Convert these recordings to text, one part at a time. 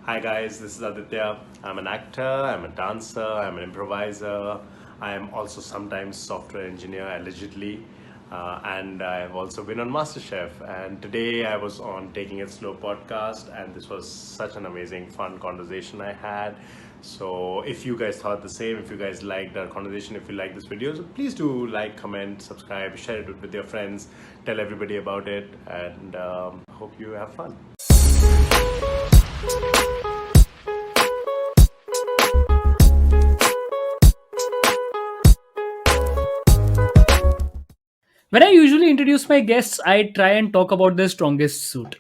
Hi guys, this is Aditya. I'm an actor, I'm a dancer, I'm an improviser. I am also sometimes software engineer allegedly. And I've also been on MasterChef. And today I was on Taking It Slow podcast, and this was such an amazing, fun conversation I had. So if you guys thought the same, if you guys liked our conversation, if you like this video, so please do like, comment, subscribe, share it with your friends, tell everybody about it, and hope you have fun. When I usually introduce my guests, I try and talk about their strongest suit.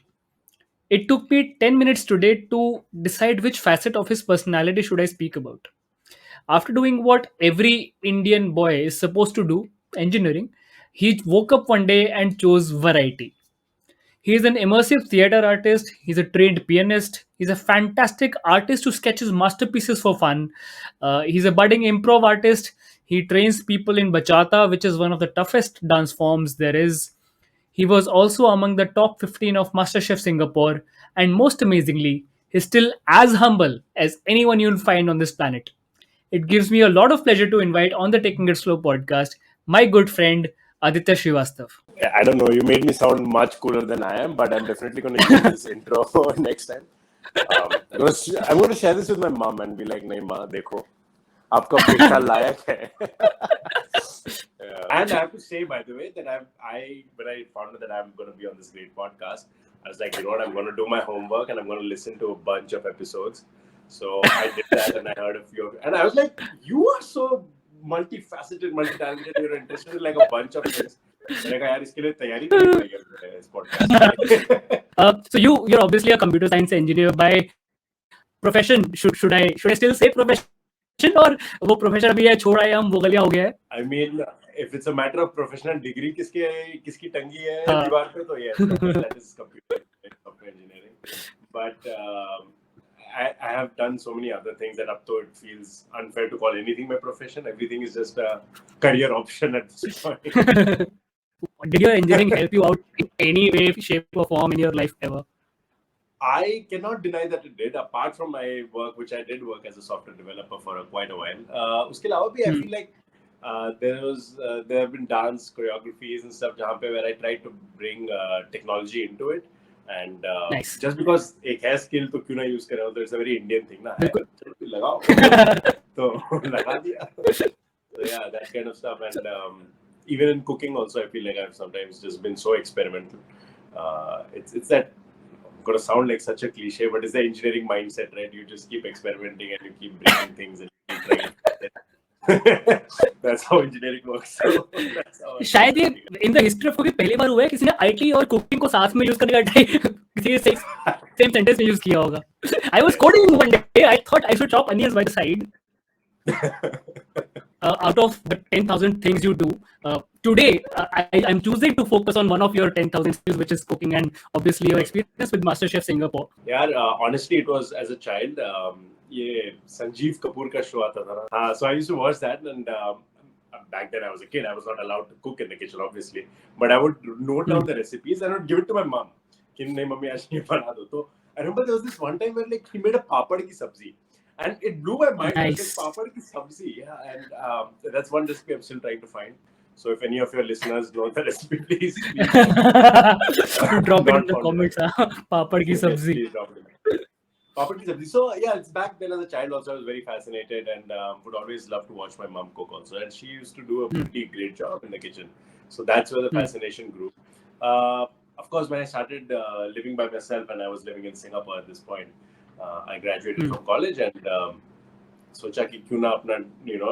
It took me 10 minutes today to decide which facet of his personality should I speak about. After doing what every Indian boy is supposed to do, engineering, he woke up one day and chose variety. He is an immersive theater artist. He's a trained pianist. He's a fantastic artist who sketches masterpieces for fun. He's a budding improv artist. He trains people in bachata, which is one of the toughest dance forms there is. He was also among the top 15 of MasterChef Singapore, and most amazingly, he's still as humble as anyone you'll find on this planet. It gives me a lot of pleasure to invite on the Taking It Slow podcast my good friend Aditya Srivastava. I don't know. You made me sound much cooler than I am, but I'm definitely going to use this intro next time. I'm going to share this with my mom and be like, "नहीं माँ, देखो, आपका बेटा लायक है." And I have to say, by the way, that when I found out that I'm going to be on this great podcast, I was like, you know what? I'm going to do my homework and I'm going to listen to a bunch of episodes. So I did that and I heard a few, and I was like, you are so multifaceted, multi-talented. You're interested in like a bunch of things. मैंने कहा यार इसके लिए तैयारी करनी पड़ेगी इस podcast. So you're obviously a computer science engineer by profession. Should I still say profession or वो profession अभी है छोड़ा है हम वो गलिया हो गया है? I mean, if it's a matter of professional degree, किसकी टंगी है दीवार पे तो yes, that is software engineering. But I have done so many other things that up to it feels unfair to call anything my profession. Everything is just a career option at this point. Did your engineering help you out in any way, shape, or form in your life ever? I cannot deny that it did. Apart from my work, which I did work as a software developer for quite a while. उसके अलावा भी I feel like there have been dance choreographies and stuff where I tried to bring technology into it. And Nice. just because एक है skill तो क्यों ना use करें? तो it's a very Indian thing ना. लगाओ तो लगा दिया. So yeah, that kind of stuff. And even in cooking also, I feel like I've sometimes just been so experimental. It's that. I'm gonna sound like such a cliche, but it's the engineering mindset, right? You just keep experimenting and you keep bringing things and you keep trying. That's how engineering works. So that's how शायद ये in the history of cooking पहली बार हुआ है किसी ने IT और cooking को साथ में यूज करने का ट्राई किसी सेम सेंटेंस में यूज किया होगा. I was coding one day. I thought I should chop onions by the side. Out of the 10,000 things you do, today I'm choosing to focus on one of your 10,000 skills, which is cooking, and obviously your experience with MasterChef Singapore. Yeah, honestly, it was as a child. ये संजीव कपूर का show आता था ना. So I used to watch that, and back then I was a kid. I was not allowed to cook in the kitchen, obviously, but I would note down the recipes and I would give it to my mom. कि नहीं mummy आज ये बना दो. तो I remember there was this one time where like he made a papad की सब्जी. And it blew my mind. Nice. Like, papad ki sabzi, yeah. And that's one recipe I'm still trying to find. So if any of your listeners know the recipe, please drop it in the comments. Papad ki sabzi. Please drop it. Papad ki sabzi. So yeah, it's back then as a child also I was very fascinated and would always love to watch my mom cook also. And she used to do a pretty great job in the kitchen. So that's where the fascination grew. Of course, when I started living by myself and I was living in Singapore at this point, I graduated from college and socha ki kyun na apna,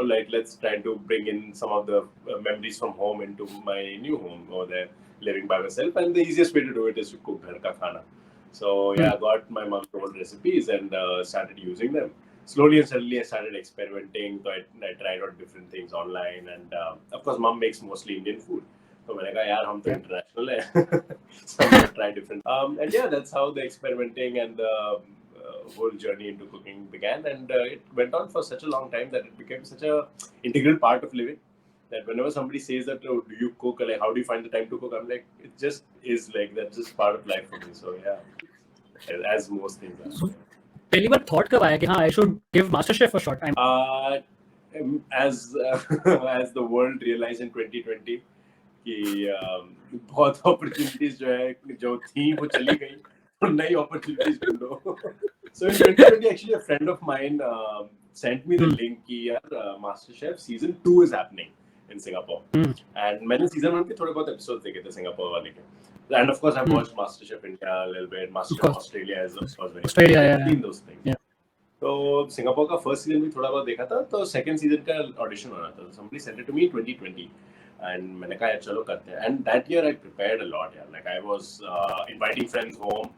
like let's try to bring in some of the memories from home into my new home over there, living by myself. And the easiest way to do it is to cook ghar ka khana. So yeah, I got my mom's old recipes and started using them. Slowly and steadily, I started experimenting. So I tried out different things online, and of course, mom makes mostly Indian food. So मैंने कहा यार हम तो international है. So I'm gonna try different. And yeah, that's how the experimenting and the whole journey into cooking began, and it went on for such a long time that it became such a integral part of living that whenever somebody says that, oh, do you cook, or like how do you find the time to cook, I'm like, it just is like that's just part of life for me. So yeah, as most things are. पहली बार thought कब आया कि हाँ I should give MasterChef a shot? As as the world realized in 2020 कि बहुत opportunities जो थी वो चली गई, तो नई opportunities ढूंढो. So in 2020 actually a friend of mine sent me the link कि यार MasterChef season 2 is happening in Singapore. And मैंने season 1 के थोड़े बहुत episodes देखे थे Singapore वाले के. And of course I've watched MasterChef India a little bit, MasterChef Australia is of course very Australia, I've yeah. seen those things. Yeah. तो Singapore का फर्स्ट सीजन भी थोड़ा बहुत देखा था, तो सेकंड सीजन का ऑडिशन होना था. somebody sent it to me in 2020 and मैंने कहा यार चलो करते हैं. And that year I prepared a lot, यार. Like I was inviting friends home.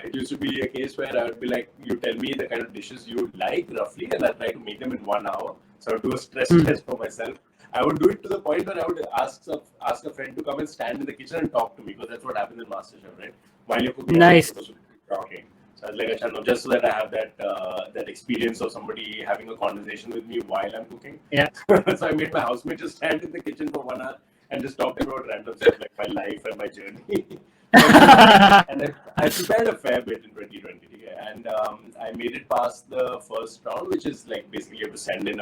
It used to be a case where I would be like, you tell me the kind of dishes you like roughly, and I try to make them in 1 hour. So I would do a stress test for myself. I would do it to the point where I would ask a friend to come and stand in the kitchen and talk to me, because that's what happens in MasterChef, right? While you're cooking, Nice. you're supposed to be talking. So I was like, no, just so that I have that experience of somebody having a conversation with me while I'm cooking. Yeah. So I made my housemate just stand in the kitchen for 1 hour and just talk about random stuff like my life and my journey. And I prepared a fair bit in 2020, and I made it past the first round, which is like basically you have to send in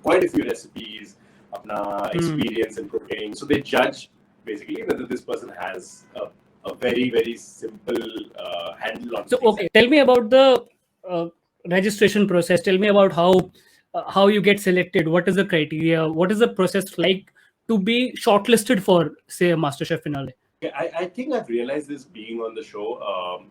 quite a few recipes, apna experience in cooking. So they judge basically whether this person has a very very simple handle on. So okay, tell me about the registration process. Tell me about how you get selected. What is the criteria? What is the process like to be shortlisted for, say, a MasterChef finale? I think I've realized this being on the show,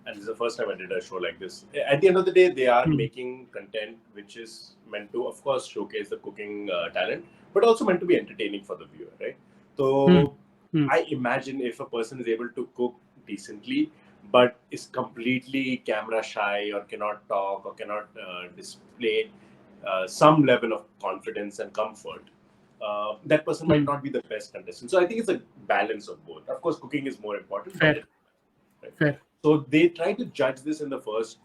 and this is the first time I did a show like this. At the end of the day, they are making content which is meant to, of course, showcase the cooking talent, but also meant to be entertaining for the viewer, right? So I imagine if a person is able to cook decently, but is completely camera shy or cannot talk or cannot display some level of confidence and comfort, that person might not be the best contestant. So I think it's a balance of both. Of course, cooking is more important. Fair. Right? Fair. So they try to judge this in the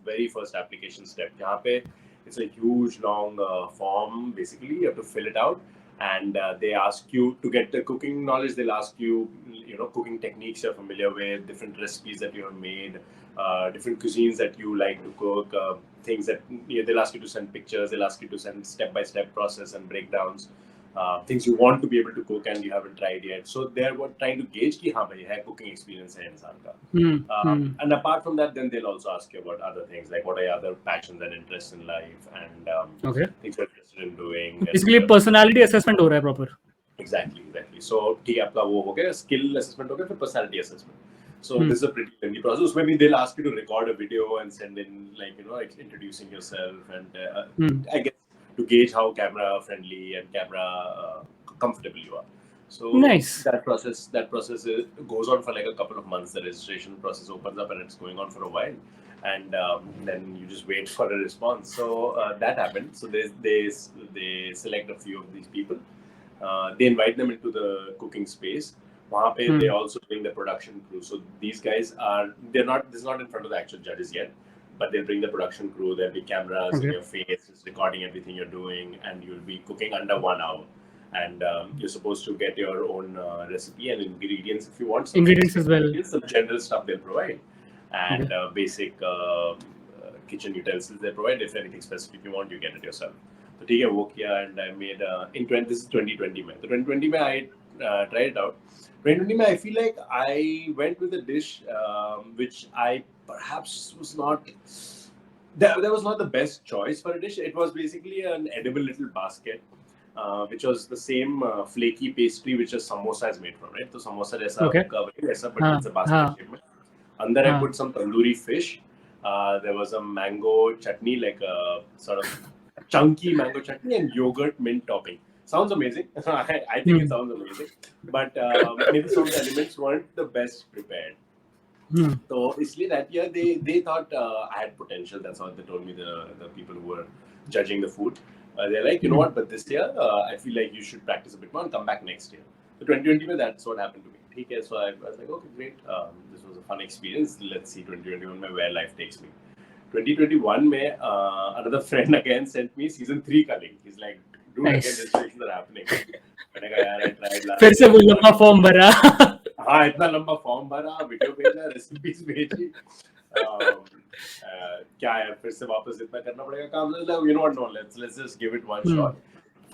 very first application step. Jahan pe it's a huge long form. Basically, you have to fill it out, and they ask you to get the cooking knowledge. They'll ask you, cooking techniques you're familiar with, different recipes that you have made, different cuisines that you like to cook, things that they'll ask you to send pictures. They'll ask you to send step-by-step process and breakdowns. Things you want to be able to cook and you haven't tried yet. So they're trying to gauge कि हाँ भाई है cooking experience है इंसान का. And apart from that, then they'll also ask you about other things, like what are your other passions and interests in life, and things you're interested in doing. Basically, personality assessment हो रहा है proper. Exactly. So ठीक है, आपका वो हो गया, skill assessment हो गया, फिर personality assessment. So this is a pretty lengthy process. Maybe they'll ask you to record a video and send in, like introducing yourself, and I guess to gauge how camera friendly and camera comfortable you are. So nice. That process goes on for like a couple of months. The registration process opens up and it's going on for a while, and then you just wait for a response. So that happened. So they select a few of these people. They invite them into the cooking space. Wahan pe they also bring the production crew. So these guys this is not in front of the actual judges yet, but they'll bring the production crew. There'll be cameras in your face, it's recording everything you're doing, and you'll be cooking under 1 hour. And you're supposed to get your own recipe and ingredients if you want. Ingredients as well. Some general stuff they'll provide, and basic kitchen utensils they provide. If anything specific you want, you get it yourself. So ठीक है वो किया, and I made this is 2020 में. So 2020 में I tried it out. 2020 में I feel like I went with a dish which I perhaps was not. That was not the best choice for a dish. It was basically an edible little basket, which was the same flaky pastry which a samosa is made from, right? So samosa जैसा cover ऐसा, but it's a basket shape में. Under I put some tandoori fish. There was a mango chutney, like a sort of chunky mango chutney, and yogurt mint topping. Sounds amazing. I think it sounds amazing, but maybe some of the elements weren't the best prepared. So इसलिए that year they thought I had potential. That's how they told me, the people who were judging the food. They're like, you know what? But this year I feel like you should practice a bit more and come back next year. So 2020 that's what happened to me. Okay, so I was like, okay, great. This was a fun experience. Let's see 2021 where life takes me. 2021 another friend again sent me season 3 ka link. He's like, dude, again registrations are happening. मैंने कहा यार I tried last. फिर से वो लंबा form भरा. हाँ, इतना लंबा फॉर्म भरा, वीडियो भेजा, रेसिपीज भेजी. क्या है फिर से वापस इतना करना पड़ेगा काम. You know what, no, let's just give it one Hmm. shot.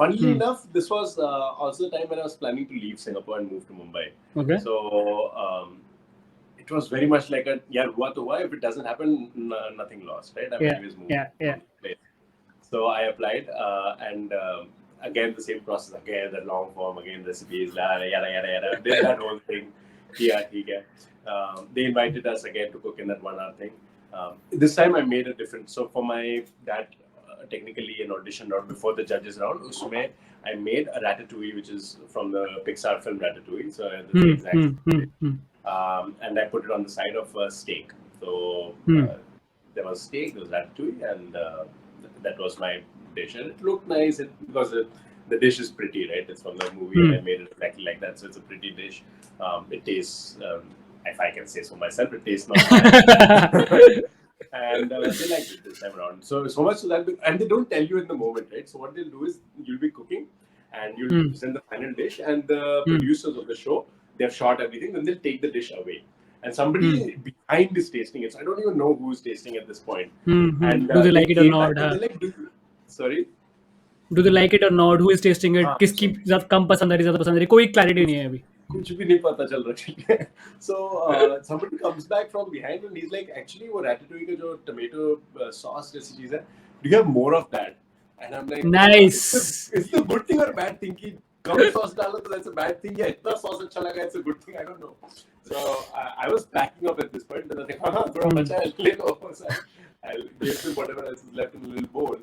Funnily Hmm. enough, this was also the time when I was planning to leave Singapore and move to Mumbai. Okay. So it was very much like a yeah, hua to hua. If it doesn't happen, nothing lost, right? I'm anyways moving Yeah. from the place. So I applied, and again the same process, again the long form, again recipes, yada. Did that whole thing. Yeah. They invited us again to cook in that 1 hour thing. This time I made a difference. So for my that technically an audition round before the judges round, usme I made a ratatouille, which is from the Pixar film Ratatouille. So the exact and I put it on the side of a steak. So there was steak, there was ratatouille, and that was my dish. And it looked nice because the dish is pretty, right? It's from the movie, and I made it exactly like that. So it's a pretty dish. It tastes, if I can say so myself, it tastes not bad. And they liked it this time around. So much so that, and they don't tell you in the moment, right? So what they'll do is you'll be cooking, and you'll present the final dish, and the producers of the show, they've shot everything, then they'll take the dish away. And somebody behind is tasting it. So I don't even know who's tasting at this point. And Do they like it or not? And they're like, sorry? Do they like it or not? Who is tasting it? किसकी ज़्यादा कम पसंद आ रही, ज़्यादा पसंद आ रही, कोई clarity नहीं है अभी. कुछ भी नहीं पता चल रहा. So somebody comes back from behind and he's like, actually वो ratatouille का जो tomato sauce जैसी चीज़ है, do you have more of that? And I'm like, nice. It's the good thing or bad thing कि कम sauce डालो तो that's a bad thing, या इतना sauce अच्छा लगा it's a good thing, I don't know. So I was packing up at this point, and I was like, हाँ थोड़ा बचा है ले लो. I'll give them whatever else is left in the little bowl.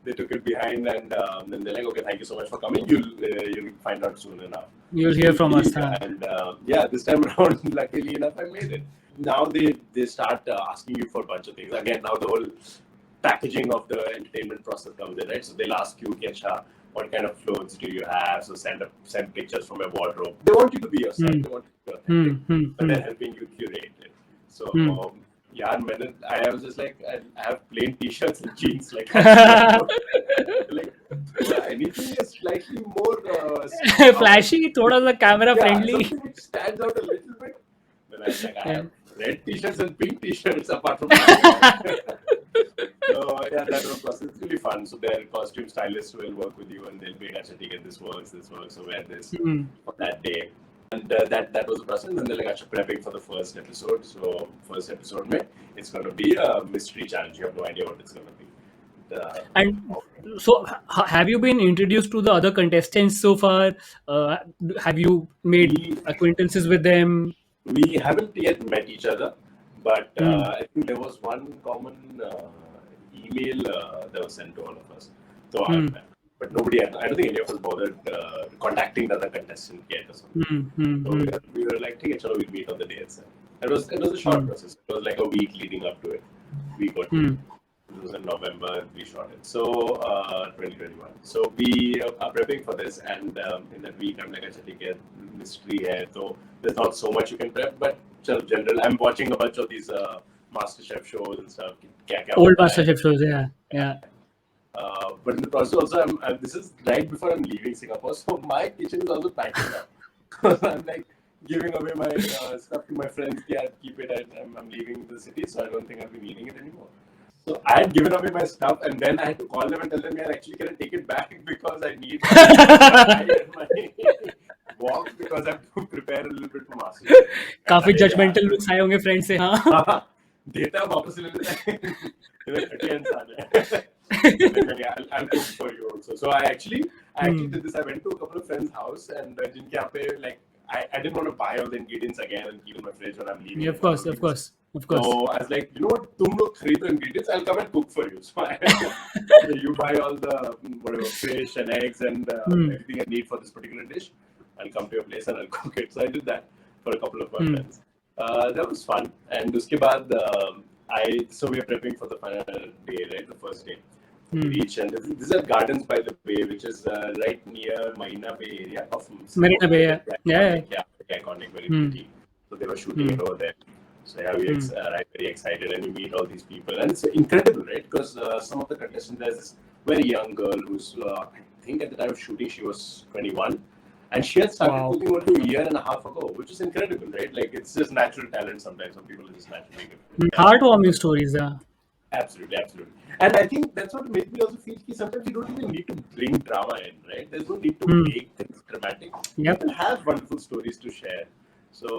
They took it behind, and then they're like, okay, thank you so much for coming. You'll find out soon enough. You'll hear from us. And yeah, this time around, luckily enough, I made it. Now they start asking you for a bunch of things. Again, now the whole packaging of the entertainment process comes in, right? So they'll ask you, what kind of clothes do you have? So send pictures from your wardrobe. They want you to be yourself. They want you to be authentic. But they're helping you curate it. So yeah, I was just like, I have plain t-shirts and jeans. Like anything is slightly more flashy, thoda sa camera friendly. Something which stands out a little bit. Then I was like, I have red t-shirts and pink t-shirts apart from that. So yeah, that was it's really fun. So their costume stylist will work with you and they'll be like, "Achha, this works, so wear this for that day." And that was the process. And then they're like, "Achha, prepping for the first episode." So first episode, it's going to be a mystery challenge. You have no idea what it's going to be. And so, have you been introduced to the other contestants so far? Have you made acquaintances with them? We haven't yet met each other, but I think there was one common email that was sent to all of us. So but nobody, I don't think any of us bothered contacting the other contestant yet or something. So we were like, "Hey, chalo, we'll meet on the day itself." It was a short process. It was like a week leading up to it. We got it was in November we shot it. So 2021. So we are prepping for this, and in that week I'm like, "Achha, mystery hai." So there's not so much you can prep, but in general, I'm watching a bunch of these MasterChef shows and stuff. Old MasterChef shows, yeah. But in the process also, this is right before I'm leaving Singapore, so my kitchen is also packing up. I'm like giving away my stuff to my friends. Yeah, keep it. I'm leaving the city, so I don't think I'll be needing it anymore. So I had given away my stuff, and then I had to call them and tell them, "Yeah, actually, can I take it back because I need my walk because I have to prepare a little bit for master." काफी judgmental looks आए होंगे friends से, हाँ. Data वापस ले लेते हैं. I'll cook for you also. So I actually did this. I went to a couple of friends' house, and जिनके यहाँ पे like I didn't want to buy all the ingredients again and keep in my fridge when I'm leaving. Yeah, of course. So I was like, you know what, तुम लोग खरीदो ingredients, I'll come and cook for you. So you buy all the whatever fish and eggs and everything I need for this particular dish. I'll come to your place and I'll cook it. So I did that for a couple of my friends. That was fun. And उसके बाद so we are prepping for the final day, right? The first day. We reach, and these are gardens, by the way, which is right near Marina Bay area of Marina Bay, yeah. Iconic, very pretty. So they were shooting it over there. So yeah, we are very excited, and we meet all these people, and it's incredible, right? Because some of the contestants, there's this very young girl who's, I think at the time of shooting, she was 21, And she had started Wow. cooking only a year and a half ago, which is incredible, right? Like it's just natural talent sometimes. Some people are just naturally gifted. Yeah. Heartwarming stories. Yeah. Absolutely, absolutely. And I think that's what made me also feel that sometimes you don't even need to bring drama in, right? There's no need to Hmm. make things dramatic. Yep. People have wonderful stories to share. So,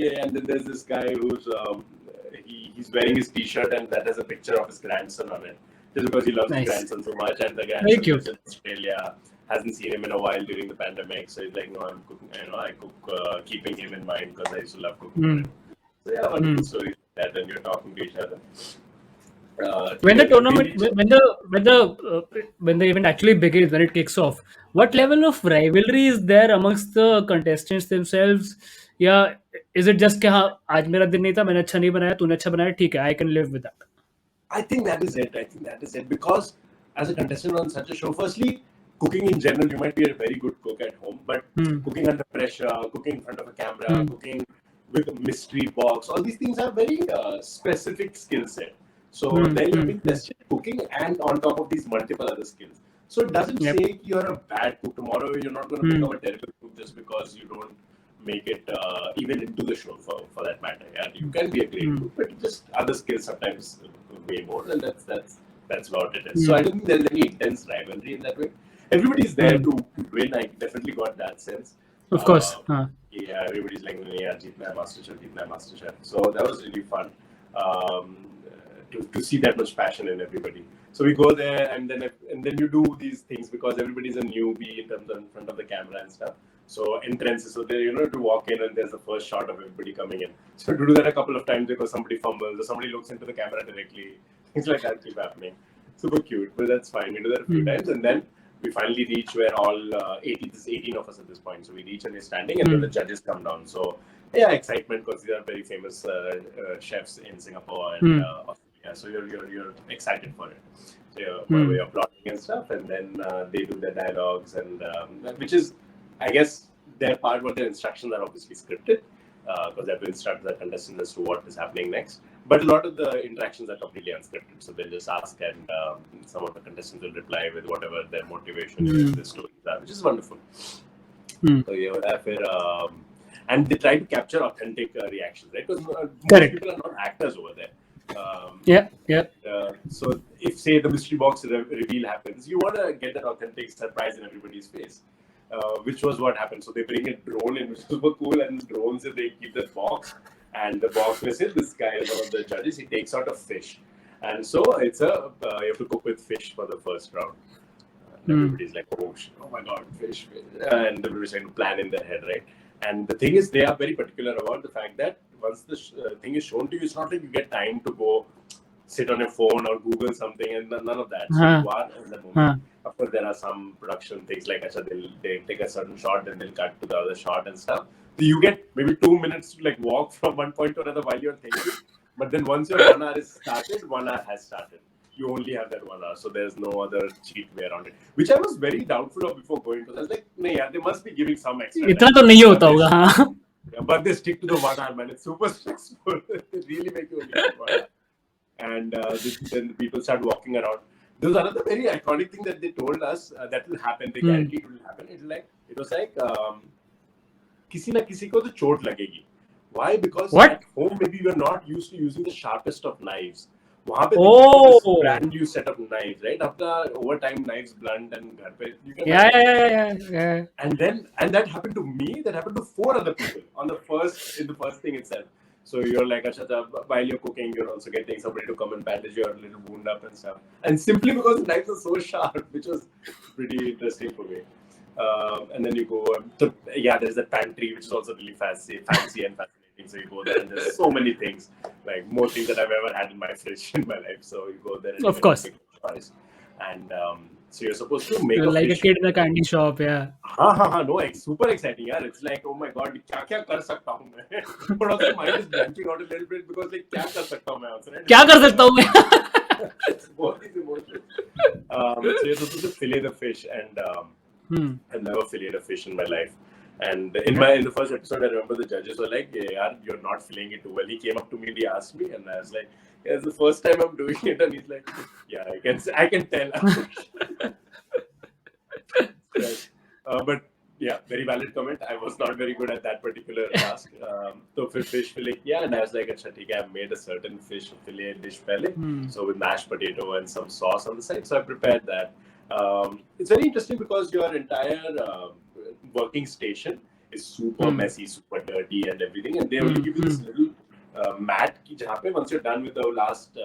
yeah, and then there's this guy who's he's wearing his t-shirt and that has a picture of his grandson on it. Just because he loves his Nice. grandson so much, and the Very grandson lives cute. in Australia, hasn't seen him in a while during the pandemic. So he's like, no, I'm cooking, I cook, keeping him in mind because I used to love cooking for Hmm. him. So yeah, Hmm. wonderful stories like that, and you're talking to each other When the together. tournament, when the event actually begins, when it kicks off, what level of rivalry is there amongst the contestants themselves? Yeah, is it just कि हाँ आज मेरा दिन नहीं था मैंने अच्छा नहीं बनाया तूने अच्छा बनाया ठीक है I can live with that. I think that is it. I think that is it. Because as a contestant on such a show, firstly, cooking in general, you might be a very good cook at home, but Hmm. cooking under pressure, cooking in front of a camera, Hmm. cooking with a mystery box, all these things are very specific skill set. So Hmm. then you're Hmm. being tested cooking and on top of these multiple other skills. So it doesn't Yep. say you're a bad cook tomorrow. You're not going to Hmm. become a terrible cook just because you don't make it even into the show for that matter. Yeah, you can be a great Hmm. cook, but just other skills sometimes way more, and that's about it. So Hmm. I don't think there's any intense rivalry in that way. Everybody's there Hmm. to win. I definitely got that sense. Of course. Yeah, everybody's like, yeah, jeetna hai master chef, jeetna hai master chef. So that was really fun. Um, to see that much passion in everybody. So we go there, and then you do these things because everybody's a newbie in terms of in front of the camera and stuff. So entrances, so there, to walk in and there's the first shot of everybody coming in. So to do that a couple of times because somebody fumbles or somebody looks into the camera directly, things like that keep happening. Super cute, but that's fine. We do that a few Hmm. times, and then we finally reach where all 18 of us at this point. So we reach and we're standing, and then the judges come down. So yeah, excitement because these are very famous chefs in Singapore and Hmm. Australia. So you're excited for it. So Hmm. you're applauding and stuff, and then they do their dialogues, and which is, I guess, their part. What their instructions are obviously scripted because they have to instruct the contestants as to what is happening next. But a lot of the interactions are completely unscripted. So they'll just ask, and some of the contestants will reply with whatever their motivation is, their stories are, which is wonderful. Hmm. So you have and they try to capture authentic reactions, right? Because most Correct. people are not actors over there. Yeah. Yeah. So if say the mystery box reveal happens, you want to get that authentic surprise in everybody's face, which was what happened. So they bring a drone in, which is super cool, and drones they keep the box, and the box misses. This guy is one of the judges. He takes out a fish, and so it's you have to cook with fish for the first round. And everybody's like, oh my god, fish, and everybody's trying to plan in their head, right? And the thing is, they are very particular about the fact that once the thing is shown to you, it's not like you get time to go sit on your phone or Google something, and none of that. So you are in the moment. Of course, there are some production things like they take a certain shot, then they'll cut to the other shot and stuff. So you get maybe 2 minutes to like walk from one point to another while you're thinking. But then once your 1 hour is started, 1 hour has started. You only have that 1 hour, so there's no other cheat way around it. Which I was very doubtful of before going, because I was like, "No, yeah, they must be giving some extra इतना time." तो नहीं होता होगा हाँ. Yeah, but they stick to the 1 hour, man. It's super stressful. They really make you only have 1 hour. And then the people start walking around. There was another very iconic thing that they told us that will happen. They guaranteed it will happen. It was like किसी ना किसी को तो चोट लगेगी. Why? Because What? at home maybe we're not used to using the sharpest of knives. वहाँ पे this brand new set of knives, right? After over time knives blunt and घर पे you can Yeah. and that happened to me. That happened to 4 other people in the first thing itself. So you're like, Achha, while you're cooking, you're also getting somebody to come and bandage your little wound up and stuff. And simply because the knives are so sharp, which was pretty interesting for me. And then you go, there's that pantry, which is also really fancy and fascinating. So you go there, and there's so many things, like more things that I've ever had in my fridge in my life. So you go there, and Of course. pick a choice. And so you're supposed to make like a a kid in a candy shop, yeah. हाँ, no, super exciting, यार. It's like, oh my god, क्या कर सकता हूँ मैं? But also mind is blanking out a little bit because like क्या कर सकता हूँ मैं also, right? क्या कर सकता हूँ मैं? It's both these emotions. So you're supposed to fillet the fish, and I've never filleted a fish in my life. And in the first episode, I remember the judges were like, "Yeah, you're not filleting it too well." He came up to me and he asked me, and I was like, "Yeah, it's the first time I'm doing it," and he's like, "Yeah, I can tell." But yeah, very very valid comment. I was not very good at that particular task. So फिर fish fillet किया, and I was like, अच्छा ठीक है, I made a certain fish fillet dish पहले, so with mashed potato and some sauce on the side. So I prepared that. It's very interesting because your entire working station is super messy, super dirty, and everything, and they only give you this little mat ki jahan pe once you're done with the last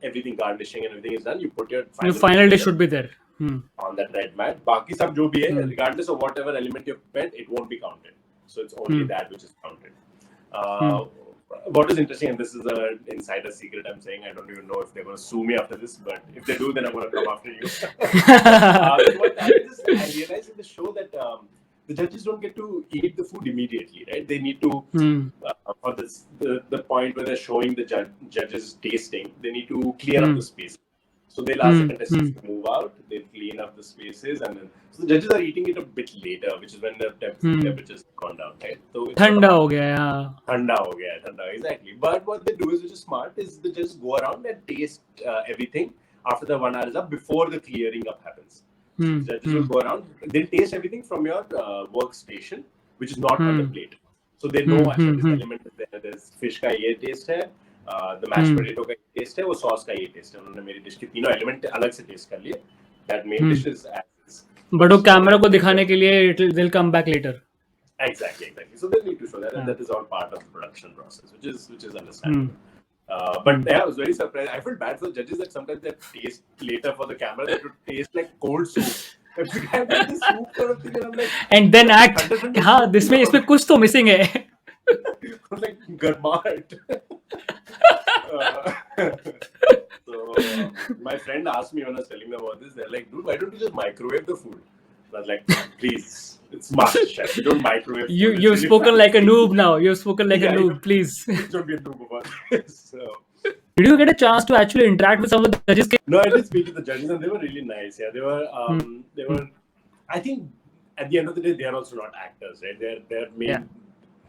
everything garnishing and everything is done, you put your final dish should be there. on that red mat. Baki sab jo bhi hai, regardless of whatever element you've prepared, it won't be counted. So it's only that which is counted. What is interesting, and this is an insider secret I'm saying, I don't even know if they're going to sue me after this, but if they do, then I'm going to come after you. What happens is, I realized in the show that the judges don't get to eat the food immediately, right? They need to, for this, the point where they're showing the judges tasting, they need to clear up the space. So they'll ask the contestants to move out, they'll clean up the spaces, and then so the judges are eating it a bit later, which is when the temperature's gone down, right? So it's ठंडा हो गया है, हाँ. Thanda, exactly. But what they do is, which is smart, is they just go around and taste everything after the 1 hour is up, before the clearing up happens. The judges will go around, they'll taste everything from your workstation, which is not on the plate. So they know actually this element is there. There's fish का ये taste है, the mashed potato का ये taste है, वो sauce का ये taste है. उन्होंने मेरी dish के तीनों element अलग से taste कर लिए. That main dish is as is. But वो कैमरा को दिखाने के लिए they'll come back later. Exactly. So they need to show that, and that is all part of the production process, which is understandable. But yeah, I was very surprised. I felt bad for the judges that sometimes they taste later for the camera. They would taste like cold soup. The soup sort of thing, and I'm like, and then act. हाँ, इसमें कुछ तो missing है. I'm like garmart. So my friend asked me when I was telling them about this. They're like, dude, why don't you just microwave the food? I was like, please, it's MasterChef. You don't microwave. You've really spoken like a noob now. You've spoken like a noob. Please. Please don't be a noob about this. So, did you get a chance to actually interact with some of the judges? No, I did speak to the judges, and they were really nice. Yeah, they were. I think at the end of the day, they are also not actors, right? Their main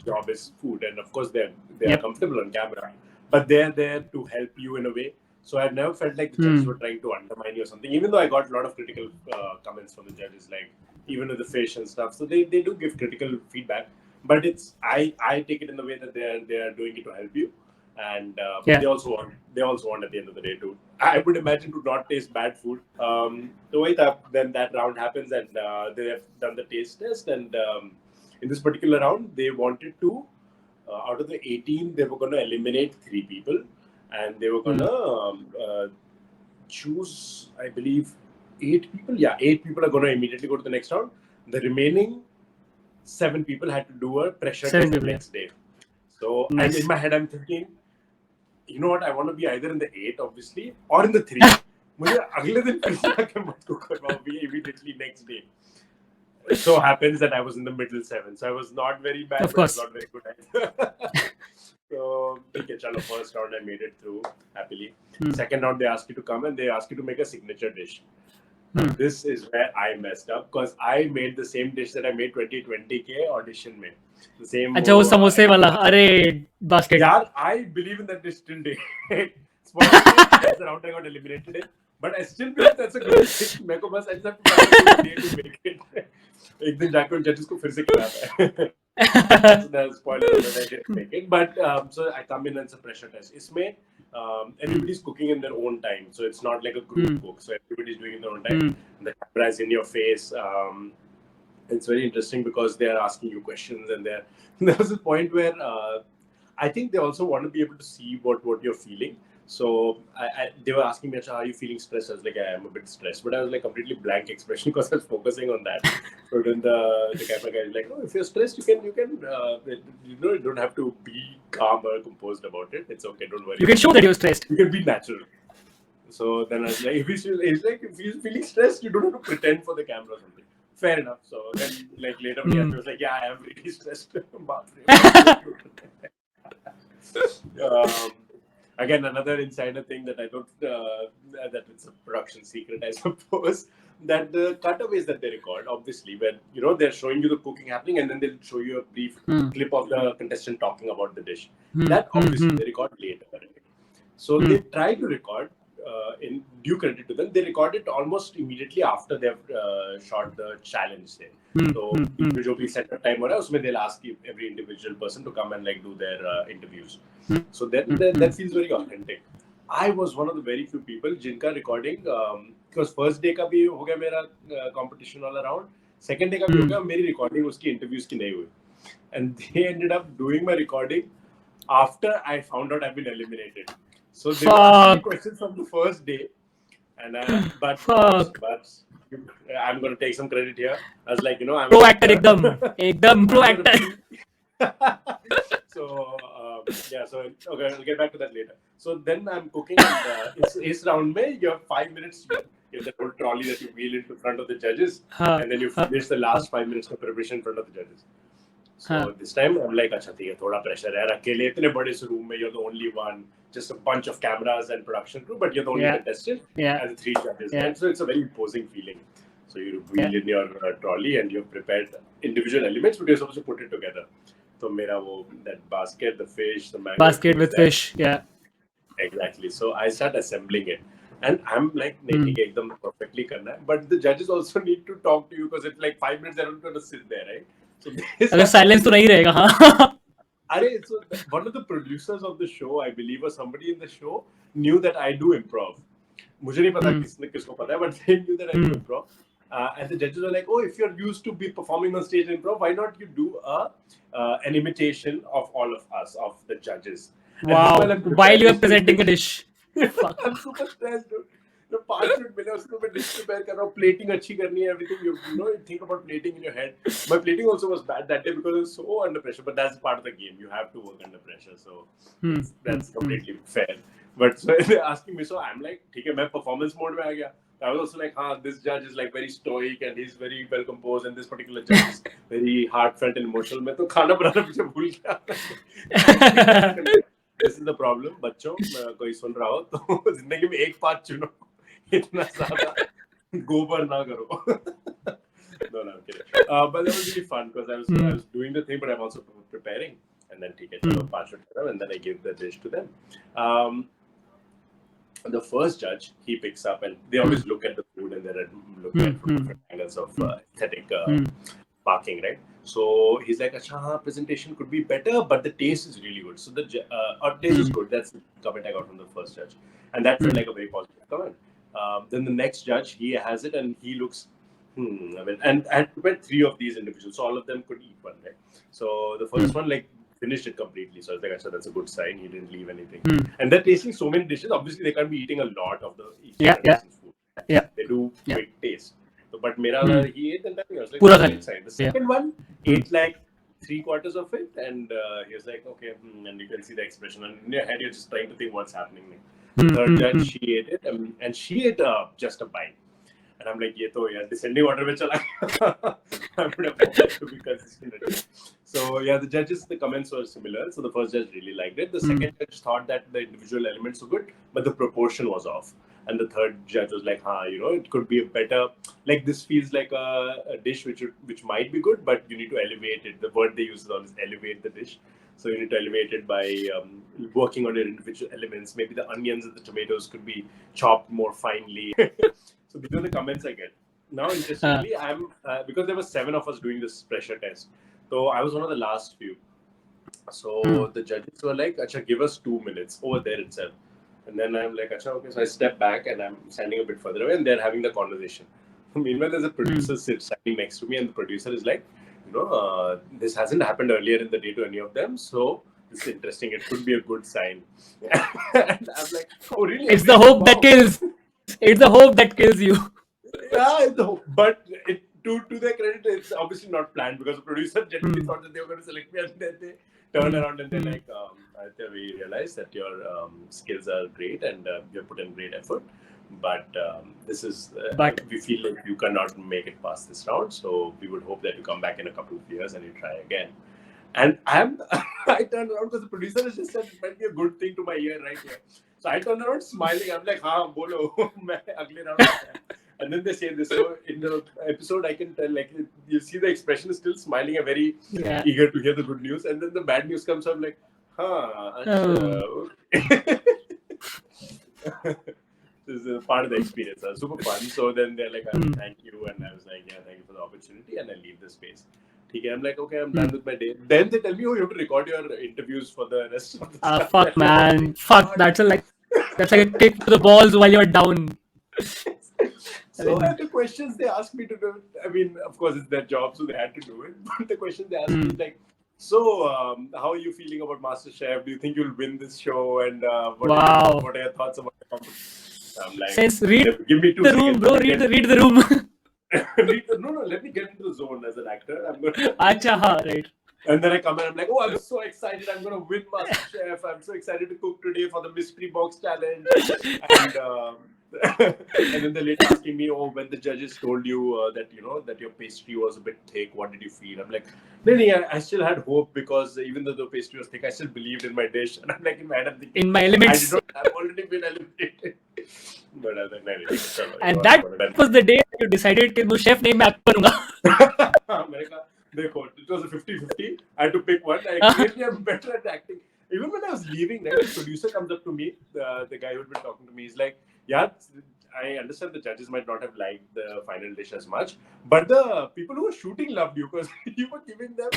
job is food, and of course they are comfortable on camera, but they're there to help you in a way. So I've never felt like the judges were trying to undermine you or something, even though I got a lot of critical comments from the judges, like even with the fish and stuff. So they do give critical feedback, but I take it in the way that they are doing it to help you, and they also want at the end of the day to, I would imagine, to not taste bad food. So then that round happens, and they have done the taste test, and in this particular round they wanted to, out of the 18, they were going to eliminate 3 people. And they were gonna choose, I believe, 8 people. Yeah, 8 people are gonna immediately go to the next round. The remaining 7 people had to do a pressure test the next day. So and in my head, I'm thinking, you know what? I want to be either in the 8, obviously, or in the 3. मुझे अगले दिन फिर जाके मत को करवाओ immediately next day. It so happens that I was in the middle 7, so I was not very bad. Of course. Not very good at it. So, okay, chalo, first round I made it through happily. Second round they asked you to come and they asked you to make a signature dish. This is where I messed up because I made the same dish that I made 2020 के audition में. The same. अच्छा वो समोसे वाला, अरे basket. Yeah, I believe in that dish till date. That's the round I got eliminated in. But I still believe that's a good dish. मेरे को बस I just have to find a day to make it. एक दिन जाकर judges को फिर से खिलाता है. So that's spoiler that I didn't make it. But so I come in and it's a pressure test. Isme everybody's cooking in their own time, so it's not like a group cook. So everybody's doing in their own time. The camera is in your face. It's very interesting because they are asking you questions, and there was a point where I think they also want to be able to see what you're feeling. So they were asking me, "Are you feeling stressed?" I was like, "I am a bit stressed," but I was like completely blank expression because I was focusing on that. So then the camera guy is like, "No, if you're stressed, you can you don't have to be calm or composed about it. It's okay, don't worry. You can show that you're stressed. You can be natural." So then I was like, if you're feeling stressed, you don't have to pretend for the camera or something. Fair enough. So then like later when I was like, "Yeah, I am really stressed." Again, another insider thing that I don't, that it's a production secret, I suppose, that the cutaways that they record, obviously, when, they're showing you the cooking happening and then they'll show you a brief clip of the contestant talking about the dish. That obviously they record later. So they try to record in due credit to them, they record it almost immediately after they've shot the challenge. Say. So जो भी setup time हो रहा है उसमें they'll ask every individual person to come and like do their interviews. So then that feels very authentic. I was one of the very few people जिनका recording because first day का भी हो गया मेरा competition all around, second day का भी हो गया, मेरी recording उसकी interviews की नहीं हुई, and they ended up doing my recording after I found out I've been eliminated. So they were asking questions from the first day, and but I'm going to take some credit here. I was like, I'm pro actor, ekdam pro actor. So so okay, I'll get back to that later. So then I'm cooking, and it's round mein, you have 5 minutes. You have the whole trolley that you wheel into front of the judges, and then you finish the last 5 minutes of preparation in front of the judges. So this time I'm like, अच्छा ठीक है, थोड़ा pressure है, अकेले इतने बड़े से room में, you're the only one, just a bunch of cameras and production crew, but you're the only contestant and the 3 judges. And so it's a very imposing feeling. So you wheel in your trolley and you've prepared individual elements, but you're supposed to put it together. So मेरा वो that basket, the fish, the mango. Basket with fish, Exactly. So I start assembling it. And I'm like, नहीं ठीक है, एकदम perfectly करना है. But the judges also need to talk to you because it's like 5 minutes they're not going to sit there, right? So अगर silence तो नहीं रहेगा, हाँ. So one of the producers of the show, I believe, or somebody in the show, knew that I do improv. मुझे नहीं पता किसको पता है, but they knew that I do improv. And the judges were like, oh, if you're used to be performing on stage in improv, why not you do an imitation of all of us, of the judges? Wow, while you're presenting a dish. I'm super stressed, dude. 5 minute मिले उसको मैं dish prepare कर रहा हूँ, plating अच्छी करनी है, everything you think about plating in your head. My plating also was bad that day because I was so under pressure, but that's part of the game. You have to work under pressure, so that's completely fair. But so they're asking me, so I'm like, ठीक है, मैं performance mode में आ गया. I was also like, this judge is like very stoic and he's very well composed, and this particular judge is very heartfelt and emotional. मैं तो खाना बनाना पीछे भूल गया. This is the problem, बच्चों, कोई सुन रहा हो तो जिंदगी में एक पार्ट चुनो, इतना ज़्यादा गोबर ना करो. No, I'm kidding. But that was really fun because I was doing the thing, but I'm also preparing. And then ठीक है, चलो 5 minutes, and then I give the dish to them. The first judge, he picks up, and they always look at the food and they look at from different angles of aesthetic parking, right? So he's like, "Acha, presentation could be better, but the taste is really good." So the taste is good. That's the comment I got from the first judge, and that felt like a very positive comment. Then the next judge, he has it, and he looks. And I had prepared 3 of these individuals, so all of them could eat one, right? So the first one, like, finished it completely. So I was like, Achha, that's a good sign. He didn't leave anything. And they're tasting so many dishes. Obviously, they can't be eating a lot of the person's food. They do quick taste. So, but he ate, and I was like, that's a good sign. The second one ate like 3/4 of it, and he was like, okay, and you can see the expression. And in your head, you're just trying to think what's happening. Third judge, she ate it, and she ate just a bite. And I'm like, ये तो यार descending order में चला गया. I would have wanted to be consistent. So yeah, the judges, the comments were similar. So the first judge really liked it. The second judge thought that the individual elements were good, but the proportion was off. And the third judge was like, it could be a better, like this feels like a dish which might be good, but you need to elevate it. The word they use is always elevate the dish. So you need to elevate it by working on your individual elements. Maybe the onions and the tomatoes could be chopped more finely. So these are the comments I get. Now, interestingly, I'm because there were 7 of us doing this pressure test. So I was one of the last few. So the judges were like, "Acha, give us 2 minutes over there itself." And then I'm like, "Acha, okay." So I step back and I'm standing a bit further away, and they're having the conversation. Meanwhile, there's a producer standing next to me, and the producer is like, this hasn't happened earlier in the day to any of them, so this is interesting. It could be a good sign. And I'm like, oh, really? It's the hope that kills. It's the hope that kills you. Yeah, it's the hope. But to their credit, it's obviously not planned because the producer genuinely thought that they were going to select me, and then they turn around and they're like, Aditya, we realize that your skills are great and you have put in great effort. But this is, we feel like you cannot make it past this round. So we would hope that you come back in a couple of years and you try again. And I turned around because the producer has just said it might be a good thing to my ear right here. So I turned around smiling. I'm like, हाँ बोलो, मैं अगले round में आया. And then they say this. So in the episode, I can tell, like, you see the expression is still smiling and very eager to hear the good news. And then the bad news comes. I'm like, okay. this is part of the experience. Super fun. So then they're like, Hmm. thank you. And I was like, yeah, thank you for the opportunity. And I leave the space. Okay, I'm like, okay, I'm Hmm. done with my day. Then they tell me, oh, you have to record your interviews for the rest of the stuff. Fuck, And I'm like, oh my man. Fuck. God. That's like a kick to the balls while you're down. I So, mean, and the questions they asked me to do, I mean, of course, it's their job, so they had to do it. But the question they asked me hmm. is like, so, how are you feeling about MasterChef? Do you think you'll win this show? And Wow. what are your thoughts about the competition? I'm like, Sense, read give me two the room, seconds. bro. Let me read the room. no, no, let me get into the zone as an actor. I'm gonna. Acha, ha, right. And then I come and I'm like, oh, I'm so excited. I'm going to win MasterChef. I'm so excited to cook today for the mystery box challenge. And and then they're later asking me, oh, when the judges told you that, that your pastry was a bit thick, what did you feel? I'm like, no, no, I still had hope because even though the pastry was thick, I still believed in my dish. And I'm like, in my head, I'm thinking, In my I did limits. not, I've already been eliminated. But I was like, no, no, And that was the day you decided कि मैं chef नहीं मैं act करूँगा. मैंने कहा देखो it was a 50-50. I had to pick one. I clearly am better at acting. Even when I was leaving, right, the producer comes up to me, the guy who had been talking to me, he's like, yeah, I understand the judges might not have liked the final dish as much, but the people who were shooting loved you because you were giving them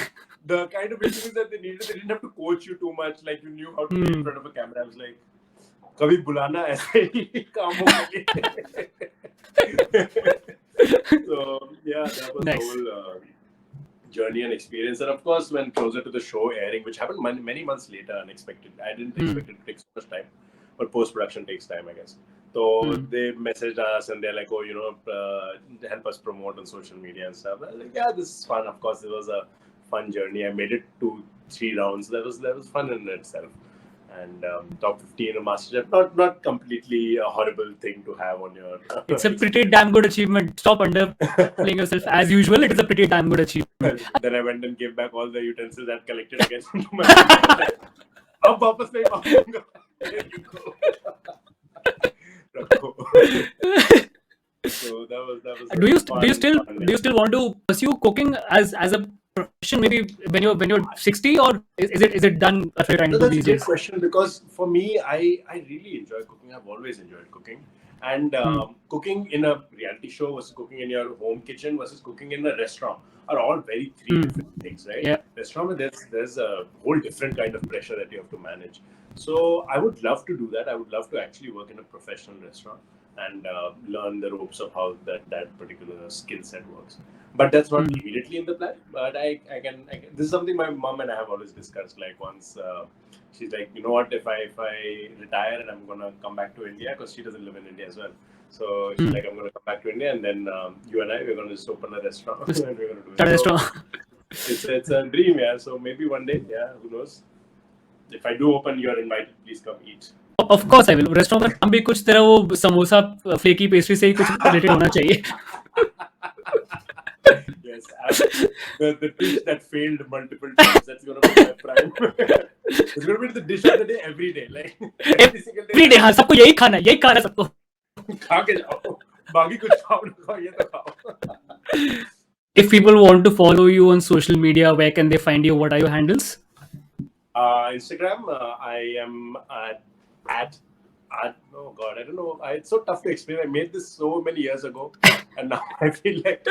the kind of interviews that they needed. They didn't have to coach you too much, like you knew how to be in front of a camera. I was like, कभी बुलाना ऐसे ही कामों के लिए. So yeah, that was Nice. the whole journey and experience. And of course, when closer to the show airing, which happened many months later, unexpected. I didn't expect it to take so much time, but post production takes time, I guess. So they messaged us and they're like, oh, help us promote on social media and stuff. I was like, yeah, this is fun. Of course, it was a fun journey. I made it to 3 rounds. That was fun in itself. And top 15 in MasterChef, not completely a horrible thing to have on your. It's a pretty damn good achievement. Stop underplaying yourself as usual. It is a pretty damn good achievement. Then I went and gave back all the utensils I'd collected again to my friend. अब वापस नहीं मांगूंगा. There you go. रखो. So that was. Do you still want to pursue cooking as a profession? Maybe when you're 60, or is it done after trying No, to do that's a these great days? question because for me, I really enjoy cooking. I've always enjoyed cooking. And cooking in a reality show versus cooking in your home kitchen versus cooking in a restaurant are all very three different things, right? Yeah. Restaurant, there's a whole different kind of pressure that you have to manage. So I would love to do that. I would love to actually work in a professional restaurant and learn the ropes of how that particular skill set works. But that's not immediately in the plan. But I can. This is something my mom and I have always discussed. Like once she's like, you know what, if I retire and I'm gonna come back to India because she doesn't live in India as well. So she's like, I'm gonna come back to India and then you and I we're gonna just open a restaurant and we're gonna do it. So it's a dream, yeah. So maybe one day, yeah, who knows? If I do open, you're invited. Please come eat. Of course I will. Restaurant में हम भी कुछ तरह वो samosa flaky pastry से ही कुछ related होना चाहिए. Yes, the dish that failed multiple times. That's gonna be my prime. It's gonna be the dish of the day every day, like every single day. Every day, हाँ सबको यही खाना है सबको. खा के जाओ, बाकी कुछ खाओ ना खाओ ये तो खाओ. If people want to follow you on social media, where can they find you? What are your handles? Instagram, I am at oh god, I don't know. It's so tough to explain. I made this so many years ago, and now I feel like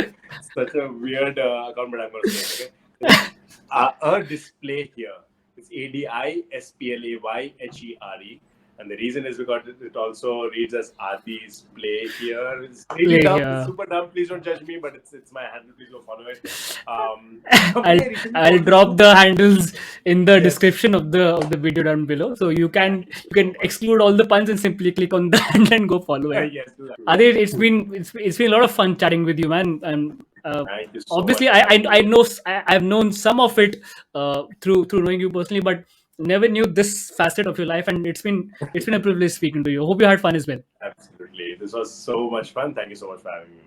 such a weird account, but I'm gonna say it, okay? A display here. It's ADISPLAYHERE. And the reason is because it also reads as Adi's play here. It's really dumb. It's super dumb. Please don't judge me, but it's my handle. Please go follow it. I'll drop the handles in the description of the video down below, so you can exclude all the puns and simply click on that and go follow it. Yes, do that. Adit, it's been a lot of fun chatting with you, man. And thank you so obviously, much. I've known some of it through knowing you personally, but never knew this facet of your life, and it's been a privilege speaking to you. Hope you had fun as well. Absolutely. This was so much fun. Thank you so much for having me.